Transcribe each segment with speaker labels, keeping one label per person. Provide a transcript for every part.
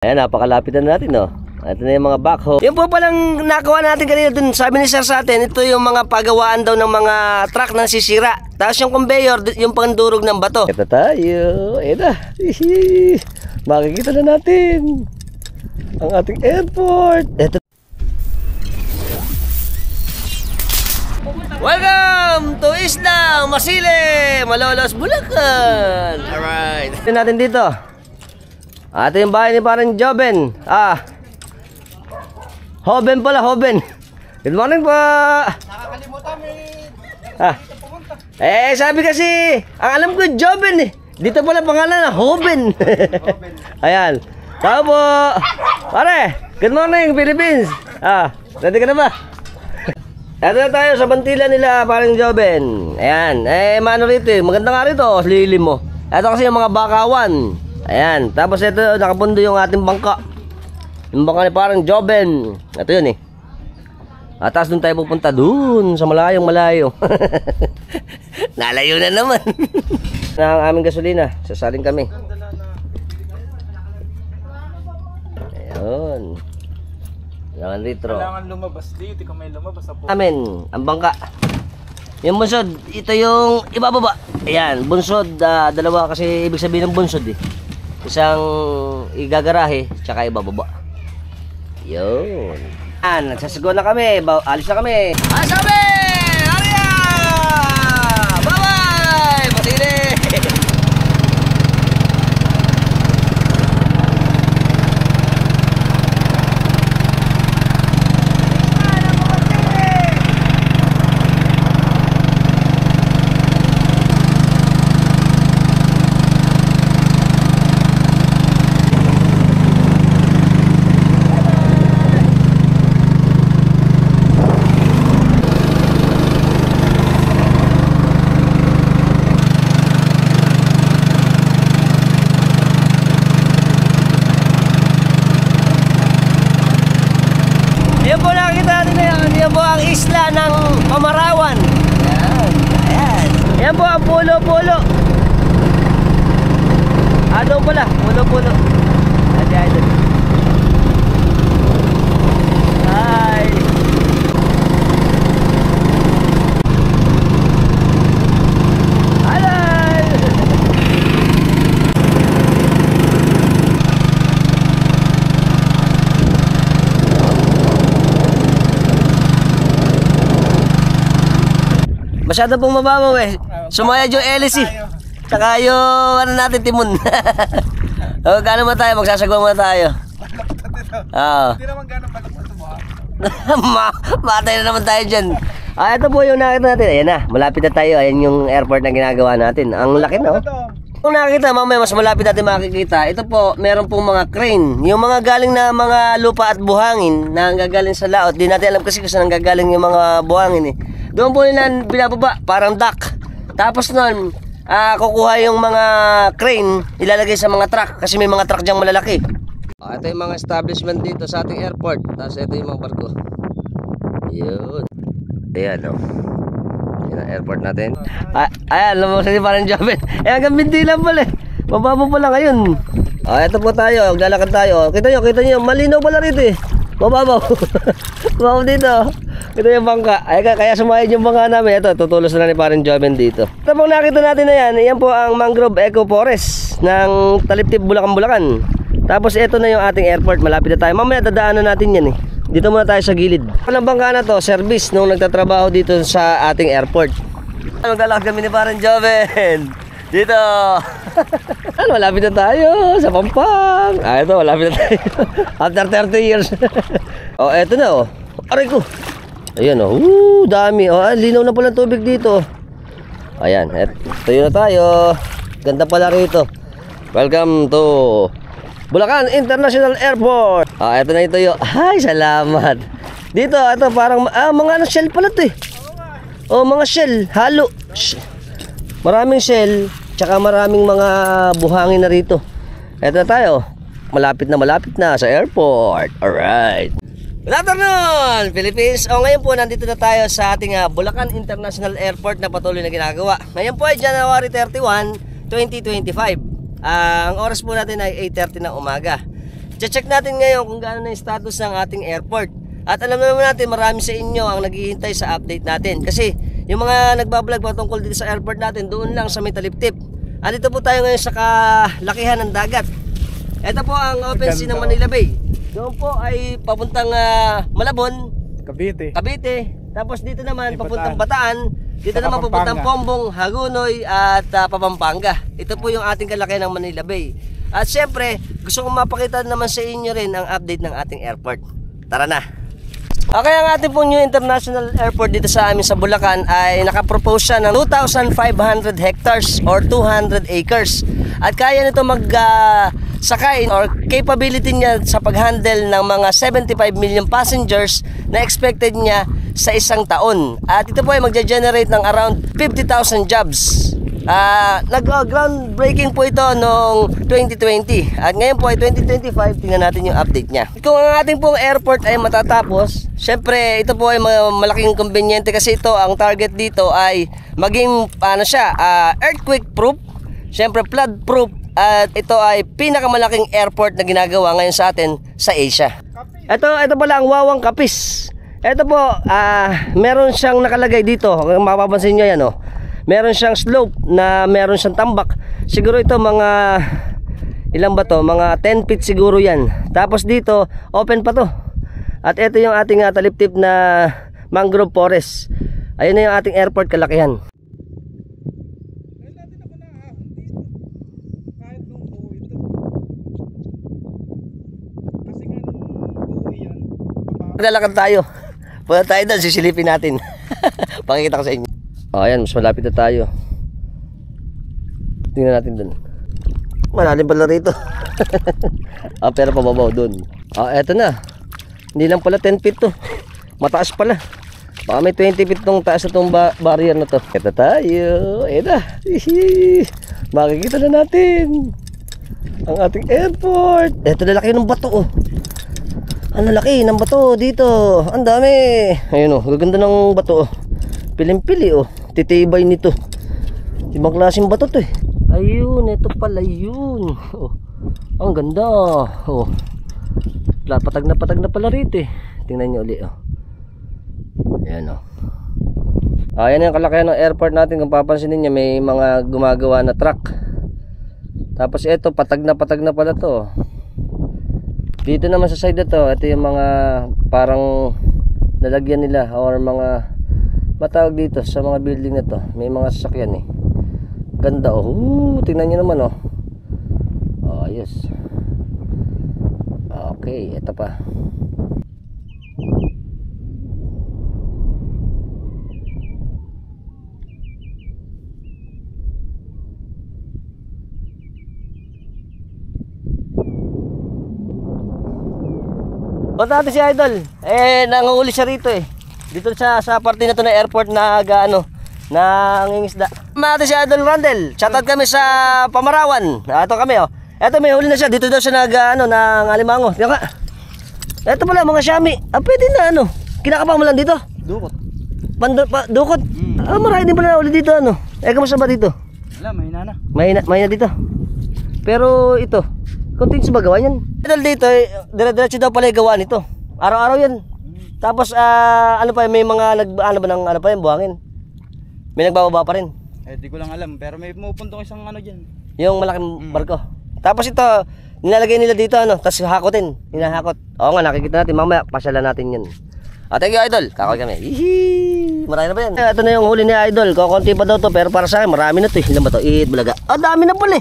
Speaker 1: Ayan, napakalapit na natin, no? Ito na yung mga backhoe. Yung po palang nakuha natin kanina dun, sabi ni Sir sa atin, ito yung mga pagawaan daw ng mga truck na sisira. Tapos yung conveyor, yung pandurog ng bato. Ito tayo. Ayan na. Makikita na natin ang ating airport. Ito. Welcome to Isla Masile, Malolos, Bulacan. Alright. Ito natin dito. Ito yung bahay ni parang Joben. Hoben pala, Hoben. Good morning po.
Speaker 2: Nakakalimutan
Speaker 1: sabi kasi, ang alam ko Joben eh. Dito pala pangalan na Hoben. Ayan. Tao po. Pare, good morning Philippines. Ready ka na ba? Ito na tayo sa bantila nila parang Joben. Ayan. Mano rito eh. Maganda nga rito. Lilim mo. Ito kasi yung mga bakawan. Ayan, tapos ito nakapundo yung ating bangka. Yung bangka ni parang Joben. Ito yun eh. At tapos dun tayo pupunta dun sa malayong malayo. Nalayo na naman. Na ang aming gasolina, sasaling kami. Ayun. Kailangan litro.
Speaker 2: Kailangan lumabas dito kung may lumabas sa po.
Speaker 1: Amen, ang bangka. Yung bunsod, ito yung ibababa. Ayan, bunsod, dalawa kasi ibig sabihin ng bunsod eh. Isang igagarahe, tsaka ibababa. Yun. Nagsasagawa na kami. Alis na kami. Alis na kami! Aria! Bye-bye! Masili! Yan po nakikita natin na yan. Yan po ang isla ng Pamarawan. Ayan. Ayan. Yan po ang pulo-pulo. Doon pala. Pulo-pulo. Ayan. Hi. Masyado pong mababaw eh. Sumayad yung hélice. Tsaka yung ano natin, timon. Gano'n ba tayo? Magsasagawa muna tayo.
Speaker 2: Hindi naman gano'n malapot mo.
Speaker 1: Matay na naman tayo dyan. Ito po yung nakita natin. Ayan na, malapit na tayo. Ayan yung airport na ginagawa natin. Ang laki no? Kung nakikita, mamaya mas malapit natin makikita. Ito po, meron pong mga crane. Yung mga galing na mga lupa at buhangin na gagaling sa laot. Di natin alam kasi kung saan gagaling yung mga buhangin eh. Doon po nila binababa, parang dock. Tapos nun, kukuha yung mga crane, ilalagay sa mga truck. Kasi may mga truck dyang malalaki. Ito yung mga establishment dito sa ating airport. Tapos ito yung mga barko. Yun. Ayan o. Yan ang airport natin. Ayan, lumabas na parang Joben. Hanggang binti lang pala eh. Mababa pala ngayon. Ito po tayo, maglalakad tayo. Kita nyo, malinaw pala rito eh. Mababaw. Mababaw dito. Ito yung bangka. Kaya sumayad yung bangka namin. Ito, tutulos na ni parang Joben dito. Ito pong nakita natin na yan. Yan po ang mangrove eco forest ng Taliptip, Bulacan. Tapos ito na yung ating airport. Malapit na tayo. Mamaya dadaanan natin yan eh. Dito muna tayo sa gilid. Ang bangka na to, service nung nagtatrabaho dito sa ating airport. Maglalakad kami ni parang Joben. Dito. Malapit na tayo sa Pampang. Ito, malapit na tayo. After 30 years. Eto na Aray ko. Ayan dami. Linaw na pala tubig dito. Ayan, tayo na tayo. Ganda pala rito. Welcome to Bulacan International Airport. Eto na ito Ay, salamat. Dito, ito parang mga shell pala ito eh. Mga shell, halo. Maraming shell, tsaka maraming mga buhangin na rito. Eto na tayo. Malapit na sa airport. Alright. Good afternoon, Philippines. Ngayon po, nandito na tayo sa ating Bulacan International Airport na patuloy na ginagawa. Ngayon po ay January 31, 2025. Ang oras po natin ay 8:30 ng umaga. check natin ngayon kung gaano na yung status ng ating airport. At alam naman natin, marami sa inyo ang naghihintay sa update natin. Kasi yung mga nagbablog patungkol dito sa airport natin, doon lang sa may Taliptip. Andito po tayo ngayon sa kalakihan ng dagat. Ito po ang open sea ng Manila Bay. Doon po ay papuntang Malabon,
Speaker 2: Cavite.
Speaker 1: Tapos dito naman
Speaker 2: Bataan.
Speaker 1: papuntang Bataan. Dito
Speaker 2: Saka
Speaker 1: naman papuntang
Speaker 2: Pampanga.
Speaker 1: Pombong, Hagonoy at Pampanga. Ito po yung ating kalakihan ng Manila Bay. At syempre, gusto kong mapakita naman sa inyo rin ang update ng ating airport. Tara na! Okay, ang ating pong new international airport dito sa amin sa Bulacan ay nakapropose siya ng 2,500 hectares or 200 acres. At kaya nito sakay or capability niya sa pag-handle ng mga 75 million passengers na expected niya sa isang taon. At ito po ay magge-generate ng around 50,000 jobs. Nag-groundbreaking po ito noong 2020 at ngayon po ay 2025. Tingnan natin yung update niya. Kung ang ating pong airport ay matatapos, syempre ito po ay malaking conveniente kasi ito, ang target dito ay maging earthquake proof, syempre flood proof, at ito ay pinakamalaking airport na ginagawa ngayon sa atin sa Asia. Ito pala ang Wawang Capiz. Ito po, meron siyang nakalagay dito, kung mapapansin nyo yan, meron siyang slope na meron siyang tambak. Siguro ito mga ilan ba to? Mga 10 feet siguro yan. Tapos dito open pa to. At ito yung ating Taliptip na mangrove forest. Ayun na yung ating airport kalakihan.
Speaker 2: Kahit nung buo ito. Kasi nga nung buo yan.
Speaker 1: Maglalakad tayo. Punta tayo doon, sisilipin natin. Pakikita ko sa inyo. Ayan, mas malapit na tayo. Tingnan natin doon. Malalim pala rito. Pero pababaw doon. Eto na. Hindi lang pala 10 feet to. Mataas pala. Baka may 20 feet tong taas na tong barrier na to. Eto tayo. Ayan na. Makikita na natin ang ating airport. Eto na laki ng bato. Ang laki ng bato dito. Ang dami. Ayun gaganda ng bato. Pilim-pili titibay nito. Ibang klaseng bato to Ayun, ito pala yun. Ang ganda. Patag na pala rito Tingnan nyo ulit Ayan Ayan yung kalakihan ng airport natin. Kung papansinin nyo, may mga gumagawa na truck. Tapos ito, patag na pala to. Dito naman sa side na to, ito yung mga parang nalagyan nila or mga matawag dito sa mga building na to. May mga sasakyan Ganda tingnan nyo naman ayos. Okay, ito pa. Punta natin si Idol. Nanguhuli siya rito Dito sa parte na to na airport na nangingisda. Natin si Idol Randel. Shoutout kami sa Pamarawan. Ito kami Ito may huli na siya. Dito daw siya ng alimango. Tingnan ka. Ito pala mga Xiaomi. Pwede na Kinakabang mo lang dito.
Speaker 2: Dukot.
Speaker 1: Dukot. Marami din pala na uli dito kamusta ba dito?
Speaker 2: Wala, mahina na.
Speaker 1: Mahina dito. Pero ito, konting sa bagawa yan. Idol dito, dire-diretso daw pala yung gawa nito. Araw-araw yan. Tapos may mga buhangin. May nagbababa pa rin.
Speaker 2: Di ko lang alam, pero may pumupuntong isang dyan.
Speaker 1: Yung malaking barko. Tapos ito, nilalagay nila dito tapos hakotin, hinahakot. Oo nga, nakikita natin mamaya, pasyalan natin 'yan. Thank you Idol, kakawin kami. Marami na ba yan? Ito na yung huli ni Idol, kukunti pa daw to, pero para sa akin marami na to. Ilan ba to? Bulaga. Dami na pala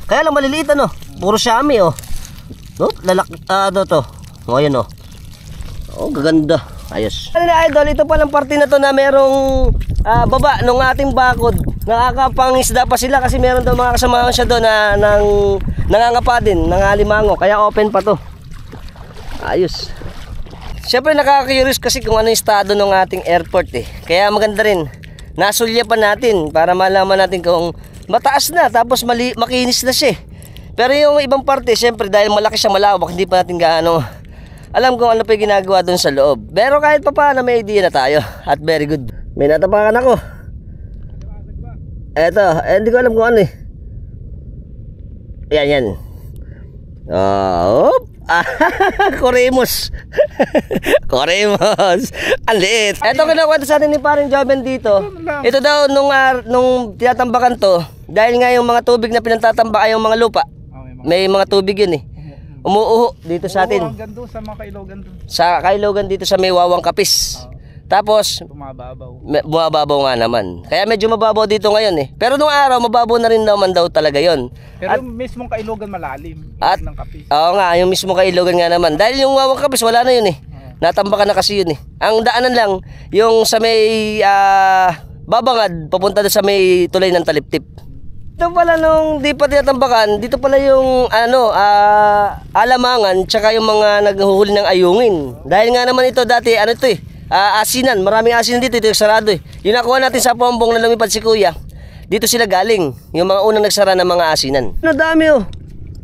Speaker 1: Kaya lang maliliit puro Xiaomi to. Ngayon gaganda. Ayos. Ano na Idol, ito palang parte na to na merong baba nung ating bakod. Nakakapangisda pa sila kasi meron daw mga kasamahan siya doon na nangangapa din, alimango. Kaya open pa to. Ayos. Siyempre nakaka-curious kasi kung ano yung estado ng ating airport Kaya maganda rin. Nasulyapan natin para malaman natin kung mataas na tapos makinis na siya. Pero yung ibang parte, siyempre dahil malaki siya malawak, hindi pa natin gaano alam kung ano pa yung ginagawa doon sa loob. Pero kahit pa paano may idea na tayo. At very good. May natapakan ako. Eto, hindi ko alam kung ano Yan. Coremos. Coremos. Ang liit. Ito kinakwento sa atin ni Paring Joven dito. Ito daw nung tinatambakan to, dahil nga yung mga tubig na pinagtatambak ay yung mga lupa. May mga tubig yun eh. Umuuho dito sa atin.
Speaker 2: Hanggang doon sa mga kailogan doon.
Speaker 1: Sa kailogan dito sa may Wawang Kapis. Tapos
Speaker 2: Tumababaw.
Speaker 1: bumababaw nga naman. Kaya medyo mababaw dito ngayon eh. Pero nung araw mababaw na rin naman daw talaga yon.
Speaker 2: Pero yung mismong kailogan malalim.
Speaker 1: At
Speaker 2: Ng kapis.
Speaker 1: oo nga, yung mismo kailogan nga naman. Dahil yung Wawang Kapis wala na yun eh. Natambakan na kasi yun eh. Ang daanan lang yung sa may Babangad papunta doon sa may tulay ng Taliptip. Ito pala nung di pa tinatambakan, dito pala yung alamangan tsaka yung mga naghuhuli ng ayungin. Dahil nga naman ito dati ito eh, asinan, maraming asinan dito, ito yung sarado eh. Yung nakuha natin sa Pombong na lumipad si Kuya, dito sila galing, yung mga unang nagsara ng mga asinan. Ang dami oh,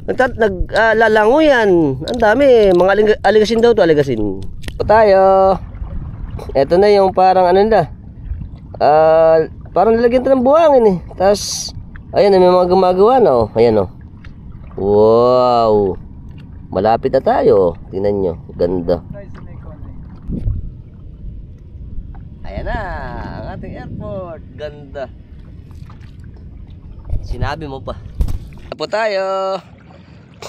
Speaker 1: naglalango yan, ang dami, mga aligasin daw to, aligasin. Ito tayo, ito na yung parang ano na, parang nilagyan ito ng buhangin eh, tapos, ayan, may mga gumagawa na oh. Ayan oh. Wow. Malapit na tayo. Tingnan nyo. Ganda. Ayan na. Ang ating airport. Ganda. Sinabi mo pa. Tapo tayo.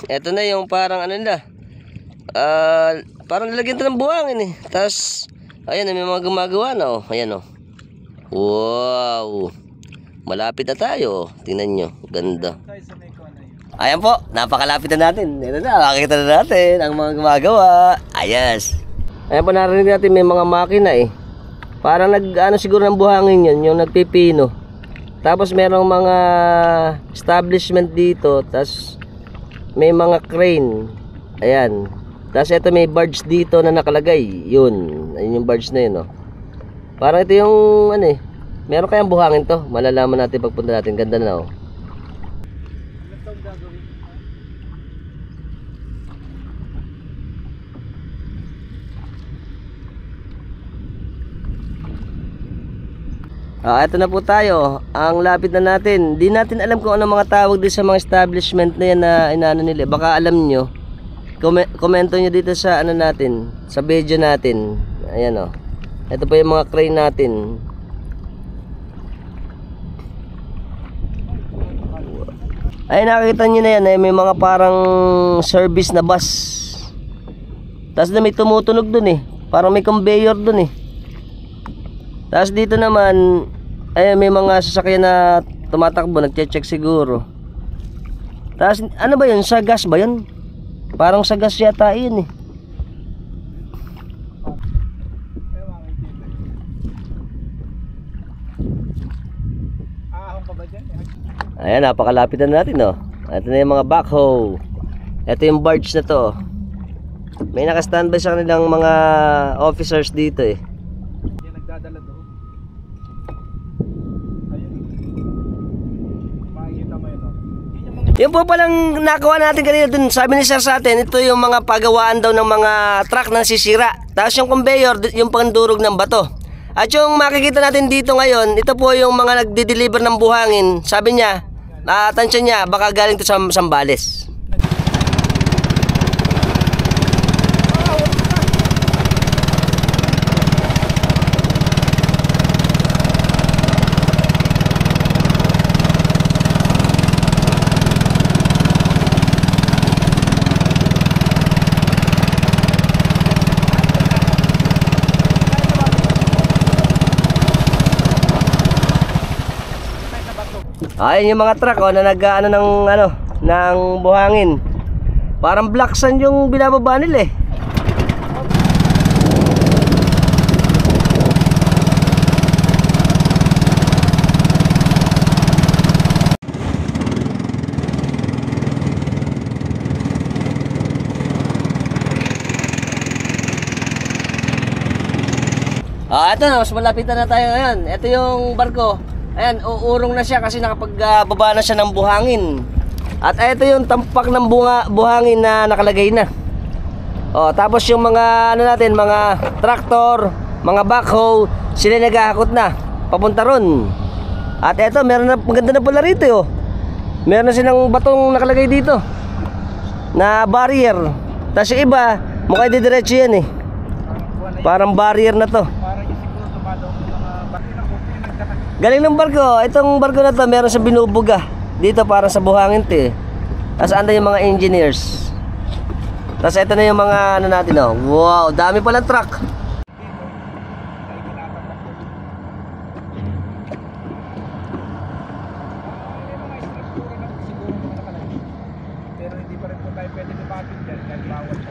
Speaker 1: Ito na yung parang ano na. Parang nilagyan ito ng buhangin eh. Tapos, ayan, may mga gumagawa na oh. Ayan oh. Wow. Malapit na tayo. Tingnan nyo. Ganda. Ayan po. Napakalapit na natin. Ito na. Makikita na natin ang mga gumagawa. Ayos. Ayan po, narinig natin may mga makina eh. Parang siguro ng buhangin yun. Yung nagpipino. Tapos merong mga establishment dito. Tapos may mga crane. Ayan. Tapos ito may barge dito na nakalagay. Yun. Ayun yung barge na yun oh. Parang ito yung ano eh. Meron kayang buhangin to. Malalaman natin pagpunta natin. Ganda na oh. Ito na po tayo. Ang lapit na natin. Di natin alam kung ano mga tawag dito sa mga establishment na yan na inaano nila. Baka alam nyo. Komento nyo dito sa ano natin. Sa video natin. Ayan oh. Ito po yung mga crane natin. Ay, nakikita nyo na yan eh, may mga parang service na bus. Tapos na may tumutunog dun eh. Parang may conveyor dun eh. Tapos dito naman ay may mga sasakyan na tumatakbo, nagche-check siguro. Tapos ano ba yun? Sa gas ba yun? Parang sa gas yata yun eh. Ayan, napakalapit na natin oh. Ito na yung mga backhoe. Ito yung barge na to. May naka-standby sa kanilang mga officers dito eh.
Speaker 2: Yung nagdadala doon. Ayun. Makikita mo yun oh.
Speaker 1: Yung po palang nakuha natin kanina dun. Sabi ni sir sa atin, ito yung mga pagawaan daw ng mga truck na sisira. Tapos yung conveyor, yung pangdurog ng bato. At yung makikita natin dito ngayon, ito po yung mga nagde-deliver ng buhangin. Sabi niya, tansya niya, baka galing to sa Zambales. Ayun yung mga truck oh, na nag-ano ng buhangin. Parang black sand yung binababa nila eh. Ito na, mas malapitan na tayo ngayon. Ito yung barko. Ayan, uurong na siya kasi nakapagbaba na siya ng buhangin. At ito yung tampak ng buhangin na nakalagay na. Tapos yung mga natin, mga traktor, mga backhoe, sila naghahakot na papunta ron. At ito, meron na, maganda na pala rito oh. Meron na silang batong nakalagay dito na barrier. Tapos yung iba, mukhang didiretso yan eh. Parang barrier na to.
Speaker 2: Parang yung siguro dumadaw ng mga bakit na ko nagdaka.
Speaker 1: Galing ng barko. Itong barko na to, meron sa binubuga. Dito parang sa buhangin to eh. Tapos anda yung mga engineers. Tapos ito na yung mga ano natin oh. Wow, dami palang truck.
Speaker 2: Pero hindi pa rin po tayo pwede lumapit dyan dahil bawal po.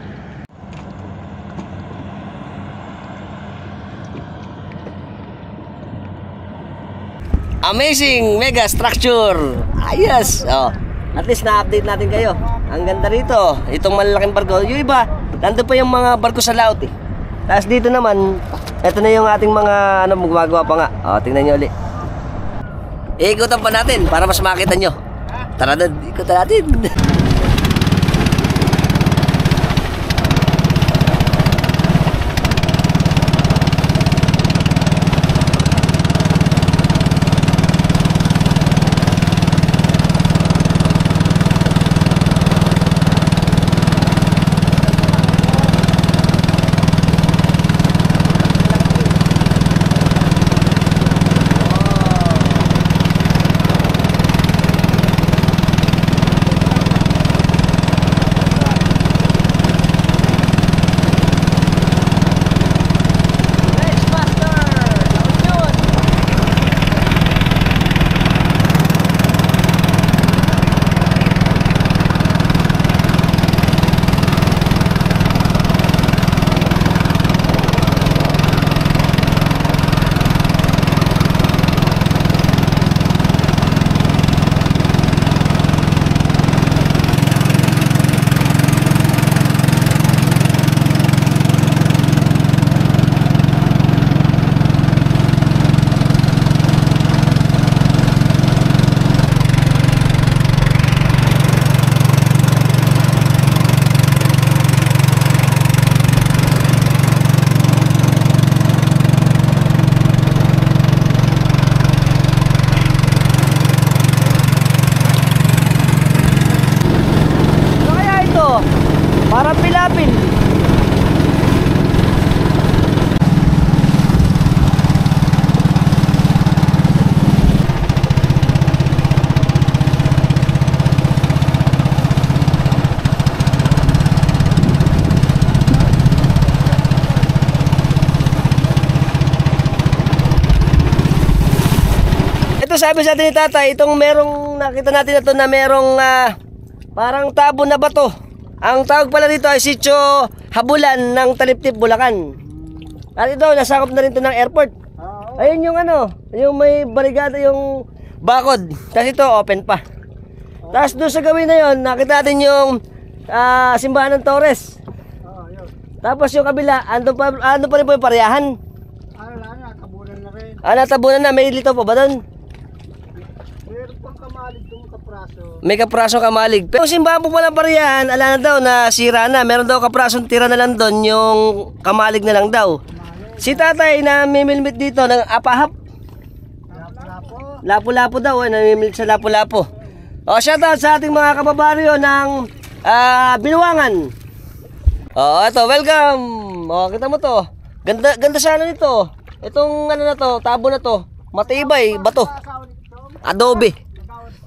Speaker 1: Amazing mega structure. Ayos. Oh. At least na-update natin kayo. Ang ganda rito. Itong malalaking barko. Yung iba, nandun pa yung mga barko sa laut eh. Tapos dito naman, ito na yung ating mga ano, gumagawa pa nga. Oh, tingnan nyo ulit. Ikutan pa natin para mas makita nyo. Tara doon, ikutan natin. Parang pilapil. Ito sabi sa atin ni Tatay, itong merong nakita natin na to na merong parang tabo na bato. Ang tawag pala dito ay Sitio Habulan ng Taliptip, Bulacan. At ito, nasakop na rin ito ng airport. Ayun yung ano, yung may barigada, yung bakod. Tapos ito, open pa. Tapos doon sa gawin na yun, nakita natin yung simbahan ng Torres. Tapos yung kabila, ando pa rin po yung Pariyahan.
Speaker 2: Nakabunan na rin.
Speaker 1: Natabunan na, may lito pa ba doon?
Speaker 2: Meron pang kamalig doon kapraso.
Speaker 1: May kaprasong kamalig. Pero simbahan po palang Pariyahan, ala na daw na sira na. Meron daw kaprasong tira na lang doon, yung kamalig na lang daw. Si Tatay na mimilmit dito ng apahap. Lapu-lapu daw, namimilmit sa lapu-lapu. O, shoutout sa ating mga kababaryo ng Binuangan. O, ito, welcome. O, kita mo to. Ganda sana nito. Itong ano na to, tabo na to. Matibay, bato. Adobe.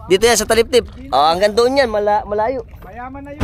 Speaker 1: Dito yan sa Taliptip. Oh, hanggang doon yan, malayo.
Speaker 2: Mayaman na yun.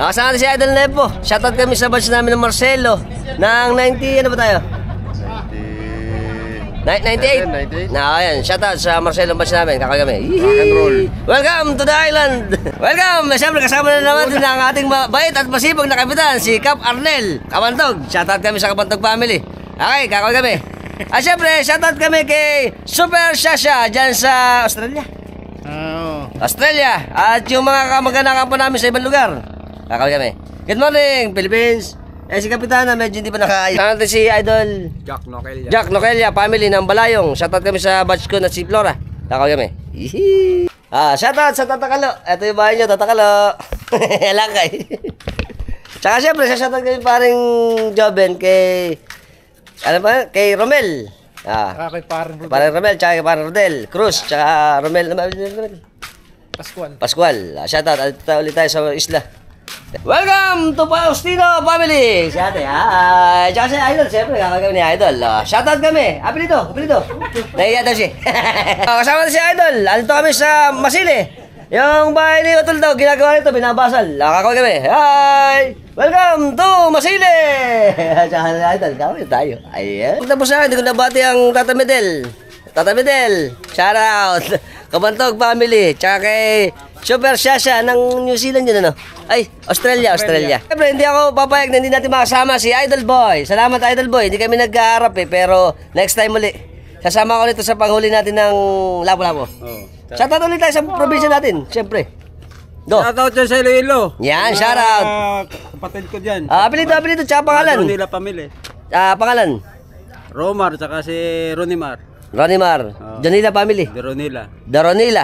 Speaker 1: Kasama natin si Idol Nepo. Shoutout kami sa batch namin ng Marcelo. Ng 90, ano ba tayo? 98? Na, ayan. Shoutout sa Marcelo batch namin. Kakawin kami.
Speaker 2: Rock and roll.
Speaker 1: Welcome to the island. Welcome. Siyempre, kasama na naman din ang ating bait at masipag na kapitan, si Cap Arnel Kabantog. Shoutout kami sa Kabantog family. Okay, kakawin kami. At siyempre, shoutout kami kay Super Shasha dyan sa Australia. Australia. At yung mga kamag-anakan po namin sa ibang lugar. Kakawin kami. Good morning, Philippines. Si Kapitana, medyo hindi pa nakaayos. Shoutout natin si Idol Jack Nokelia, family ng Balayong. Shoutout kami sa batch ko na si Flora. Kakawin kami. Shoutout sa Tatakalo. Ito yung bahay nyo, Tatakalo. Alakay. Tsaka siyempre, shoutout kami paring Joben kay... Ano ba? Kay Romel.
Speaker 2: Kay parang
Speaker 1: Parang Romel, tsaka kay parang Rodel Cruz, tsaka Romel. Pascual. Shoutout. At ulit tayo sa isla. Welcome to Faustino family. Si ate, hi. Tsaka si Idol, siyempre, kakagawin ni Idol. Shoutout kami. Apelito. Nahiya daw siya. Kasama na si Idol. Alito kami sa Masili. Yung bahay ni Utol daw, ginagawa nito, binabasal. Kakagawin kami. Hi. Welcome to Masili. Tsaka si Idol, kakagawin tayo. Ayan. Tapos na, hindi ko nabati ang Tata Medel. Shoutout. Kabantog family. Tsaka kay Super Shasha ng New Zealand yun, ano? Ay, Australia. Siyempre, hindi ako papayag na hindi natin makasama si Idol Boy. Salamat, Idol Boy. Hindi kami nag-aarap pero next time uli. Sasama ko nito sa panghuli natin ng labo-labo. Shoutout ulit tayo sa probinsya natin, siyempre.
Speaker 3: Shoutout dyan sa Iloilo.
Speaker 1: Yan, shoutout.
Speaker 3: Kapatid ko dyan.
Speaker 1: Apelito, tsaka pangalan.
Speaker 3: Ronila Pamili.
Speaker 1: Pangalan?
Speaker 3: Romar, tsaka si Ronimar.
Speaker 1: Janila family. Daronila.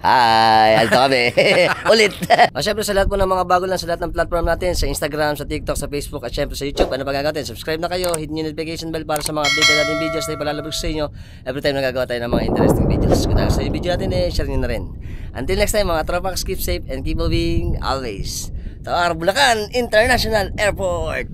Speaker 1: Hi. Alto kami. Ulit. Siyempre sa lahat po ng mga bago lang sa lahat ng platform natin, sa Instagram, sa TikTok, sa Facebook, at siyempre sa YouTube. Ano ba gagawin? Subscribe na kayo, hit nyo notification bell para sa mga update natin videos na ipalalabog sa inyo every time nagagawa tayo ng mga interesting videos. Kung sa video natin, share nyo na rin. Until next time, mga tropax, keep safe and keep moving always. To our Bulacan International Airport.